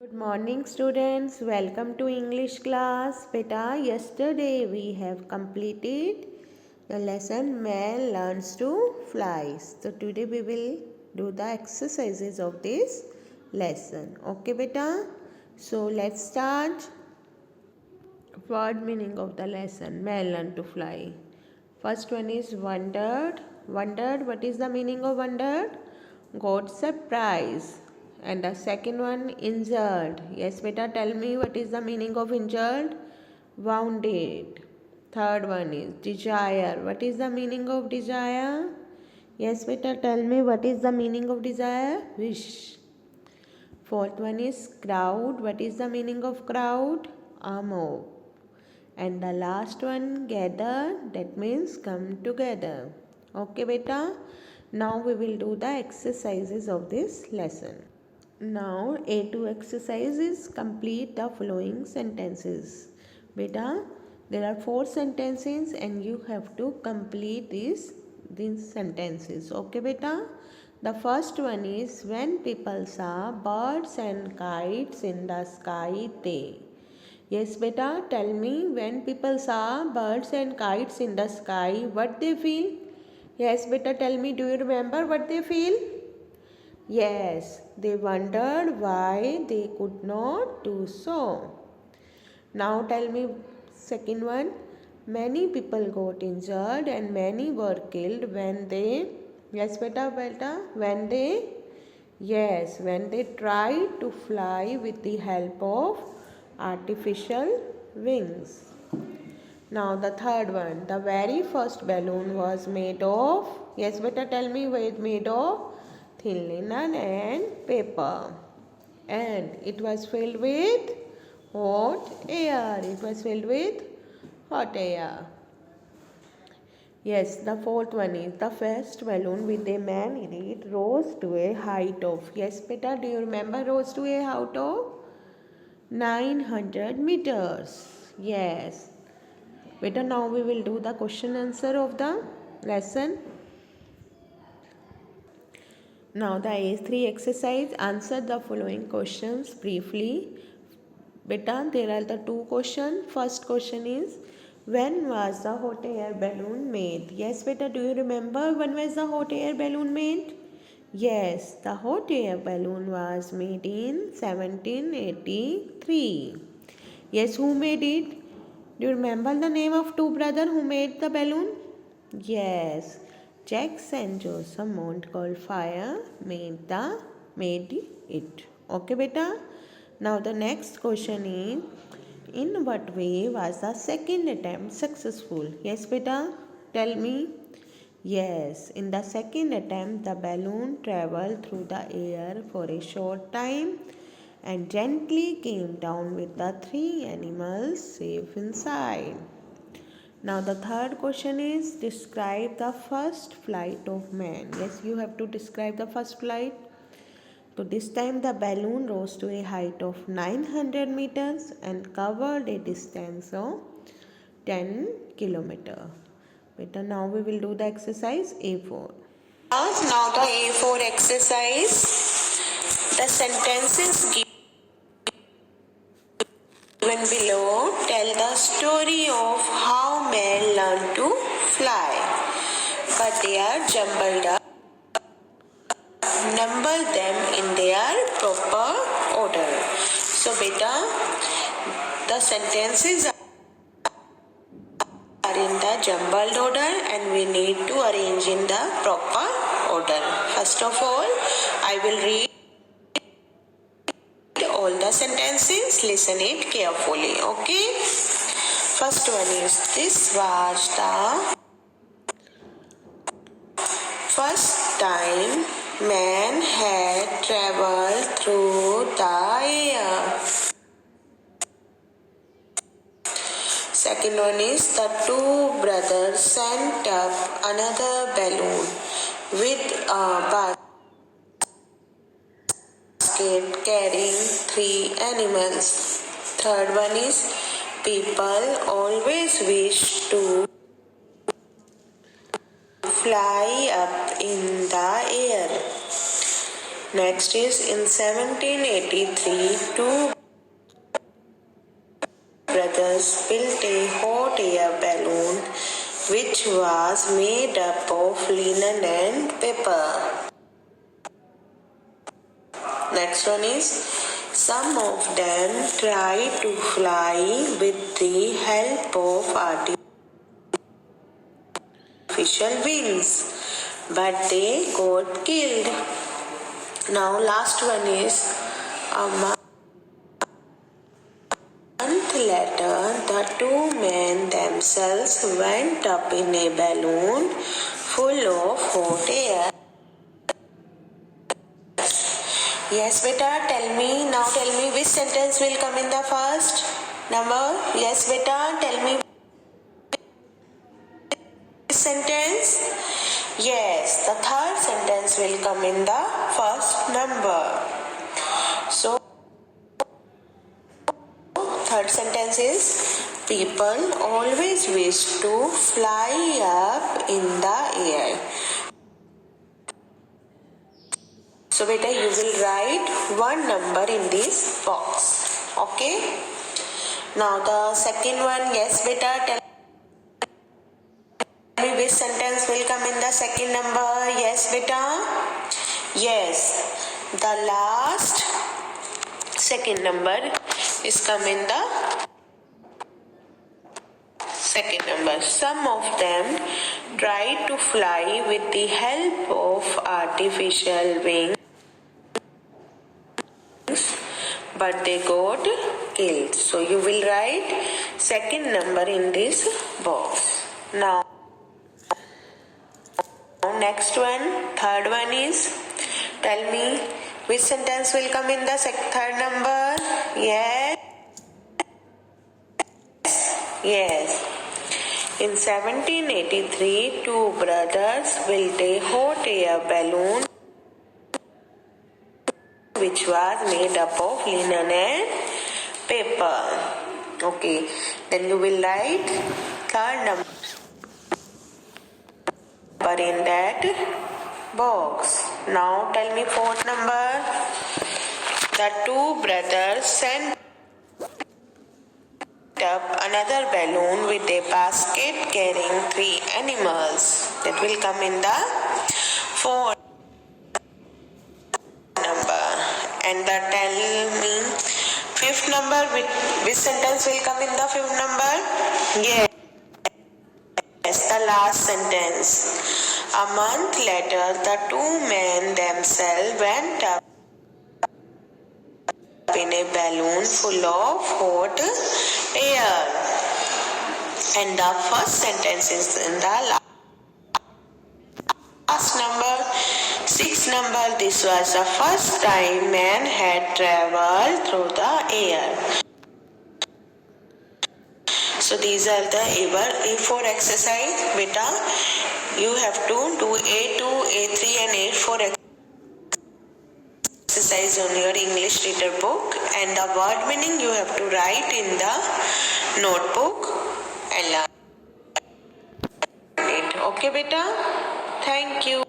Good morning students, welcome to English class. Beta, yesterday we have completed the lesson Man Learns to Fly. So today we will do the exercises of this lesson. Okay beta? So let's start. Word meaning of the lesson Man Learn to Fly. First one is wondered. Wondered, what is the meaning of wondered? Got surprise. And the second one, injured. Yes, beta, tell me what is the meaning of injured? Wounded. Third one is desire. What is the meaning of desire? Yes, beta, tell me what is the meaning of desire? Wish. Fourth one is crowd. What is the meaning of crowd? A mob. And the last one, gather, that means come together. Okay, beta. Now we will do the exercises of this lesson. Now A2 exercise is complete the following sentences. Beta, there are 4 sentences and you have to complete these sentences. Okay, beta. The first one is when people saw birds and kites in the sky they. Yes, beta, tell me when people saw birds and kites in the sky, what they feel? Yes, beta, tell me, do you remember what they feel? Yes, they wondered why they could not do so. Now tell me, second one, many people got injured and many were killed when they, yes, beta, when they, yes, when they tried to fly with the help of artificial wings. Now the third one, the very first balloon was made of, yes beta, tell me, made of thin linen and paper, and it was filled with hot air. It was filled with hot air. Yes, the fourth one is the first balloon with a man in it rose to a height of, yes beta, do you remember rose to a height of 900 meters. Yes. Beta, now we will do the question answer of the lesson. Now the A3 exercise, answer the following questions briefly. Beta, there are the 2 questions. First question is, when was the hot air balloon made? Yes beta, do you remember when was the hot air balloon made? Yes, the hot air balloon was made in 1783. Yes, who made it? Do you remember the name of 2 brothers who made the balloon? Yes, Jacques and Joseph Montgolfier made it. Okay, beta. Now the next question is, in what way was the second attempt successful? Yes, beta. Tell me. Yes, in the second attempt, the balloon traveled through the air for a short time and gently came down with the 3 animals safe inside. Now the third question is, describe the first flight of man. Yes, you have to describe the first flight. So this time the balloon rose to a height of 900 meters and covered a distance of 10 kilometers. Beta, now we will do the exercise A4. Now the A4 exercise. The sentences given below tell the story of how men learn to fly, but they are jumbled up. Number them in their proper order. So beta, the sentences are in the jumbled order and we need to arrange in the proper order. First of all, I will read all the sentences, listen it carefully. Okay, first one is, this was the first time man had traveled through the air. Second one is, the 2 brothers sent up another balloon with a basket carrying 3 animals. Third one is, people always wish to fly up in the air. Next is in 1783, two brothers built a hot air balloon which was made up of linen and paper. Next one is some of them tried to fly with the help of artificial wings, but they got killed. Now last one is a month later, the two men themselves went up in a balloon full of hot air. Yes, beta, tell me which sentence will come in the first number. Yes, beta, tell me which sentence. Yes, the third sentence will come in the first number. So, third sentence is people always wish to fly up in the air. So beta, you will write one number in this box. Okay. Now the second one. Yes beta, tell me which sentence will come in the second number. Yes beta. Yes, the last second number is come in the second number. Some of them tried to fly with the help of artificial wings, but they got killed. So you will write second number in this box. Now next one, third one is, tell me which sentence will come in the third number. Yes. In 1783, two brothers built a hot air balloon which was made up of linen and paper. Okay, then you will write third number in that box. Now tell me fourth number. The two brothers sent up another balloon with a basket carrying 3 animals. That will come in the fourth number. And tell me fifth number, which sentence will come in the fifth number? Yes, the last sentence. A month later, the two men themselves went up in a balloon full of hot air. And the first sentence is in the last number, 6 number. This was the first time man had traveled through the air. So these are the A4 exercise. Beta, you have to do A2, A3 and A4 exercise on your English reader book, and the word meaning you have to write in the notebook and learn it. Okay beta, thank you.